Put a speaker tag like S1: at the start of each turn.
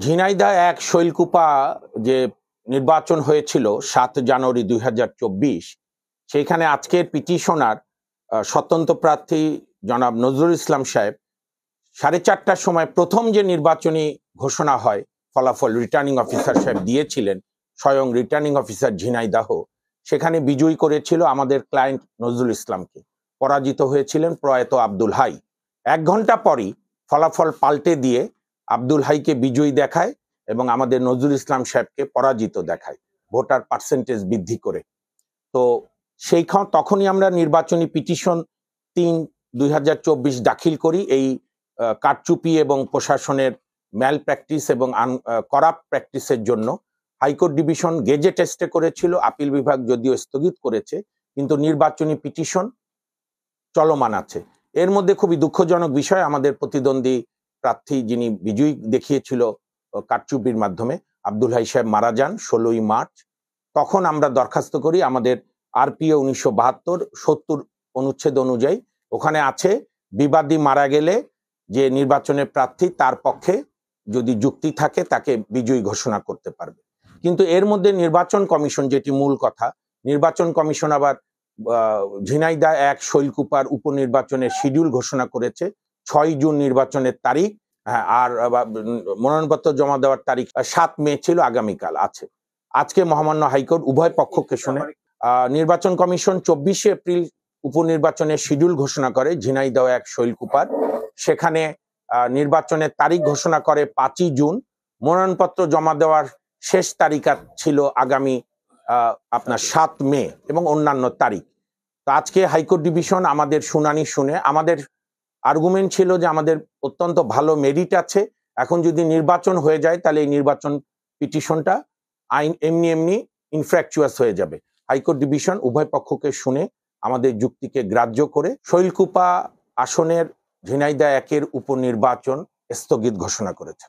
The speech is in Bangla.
S1: ঝিনাইদহ এক শৈলকুপা যে নির্বাচন হয়েছিল ৭ জানুয়ারি ২০২৪, সেইখানে আজকের পিটিশনার স্বতন্ত্র প্রার্থী জনাব নজরুল ইসলাম সাহেব ৪:৩০টার সময় প্রথম যে নির্বাচনী ঘোষণা হয়, ফলাফল রিটার্নিং অফিসার সাহেব দিয়েছিলেন, স্বয়ং রিটার্নিং অফিসার ঝিনাইদহ, সেখানে বিজয়ী করেছিল আমাদের ক্লায়েন্ট নজরুল ইসলামকে। পরাজিত হয়েছিলেন প্রয়াত আব্দুল হাই। ১ ঘন্টা পরই ফলাফল পাল্টে দিয়ে আব্দুল হাইকে বিজয়ী দেখায় এবং আমাদের নজরুল ইসলাম সাহেবকে পরাজিত দেখায় ভোটার পার্সেন্টেজ বৃদ্ধি করে। তো তখনই আমরা নির্বাচনী পিটিশন ৩/২০২৪ দাখিল করি এই কারচুপি এবং প্রশাসনের ম্যাল প্র্যাকটিস এবং করাপ্ট প্র্যাকটিসের জন্য। হাইকোর্ট ডিভিশন গেজেট টেস্টে করেছিল, আপিল বিভাগ যদিও স্থগিত করেছে, কিন্তু নির্বাচনী পিটিশন চলমান আছে। এর মধ্যে খুবই দুঃখজনক বিষয়, আমাদের প্রতিদ্বন্দ্বী প্রার্থী যিনি বিজয়ী দেখিয়েছিল কারচুপির মাধ্যমে, আব্দুল হাই সাহেব মারা যান ১৬ই মার্চ। তখন আমরা দরখাস্ত করি আমাদের আরপিও ১৯৭২ ৭০ অনুচ্ছেদ অনুযায়ী, ওখানে আছে বিবাদী মারা গেলে যে নির্বাচনের প্রার্থী তার পক্ষে যদি যুক্তি থাকে তাকে বিজয়ী ঘোষণা করতে পারবে। কিন্তু এর মধ্যে নির্বাচন কমিশন, যেটি মূল কথা, নির্বাচন কমিশন আবার ঝিনাইদহ এক শৈলকুপার উপনির্বাচনের শিডিউল ঘোষণা করেছে ৬ জুন নির্বাচনের তারিখ, আর মনোনয়নপত্র জমা দেওয়ার তারিখ ৭ মে ছিল, আগামীকাল আছে। আজকে মহামান্য হাইকোর্ট উভয় পক্ষকে শুনে নির্বাচন কমিশন ২৪শে এপ্রিল উপনির্বাচনের শিডিউল ঘোষণা করে ঝিনাইদহ এক শৈলকুপার। সেখানে নির্বাচনের তারিখ ঘোষণা করে ৫ই জুন। মনোনয়নপত্র জমা দেওয়ার শেষ তারিখ ছিল আগামী ৭ মে এবং অন্যান্য তারিখ। তো আজকে হাইকোর্ট ডিভিশন আমাদের শুনানি শুনে আমাদের আর্গুমেন্ট ছিল যে আমাদের অত্যন্ত ভালো মেরিট আছে, এখন যদি নির্বাচন হয়ে যায় তাহলে এই নির্বাচন পিটিশনটা আইন এমনি ইনফ্র্যাকচুয়াস হয়ে যাবে। হাইকোর্ট ডিভিশন উভয় পক্ষকে শুনে আমাদের যুক্তিকে গ্রাহ্য করে শৈলকুপা আসনের ঝিনাইদহ একের উপনির্বাচন স্থগিত ঘোষণা করেছে।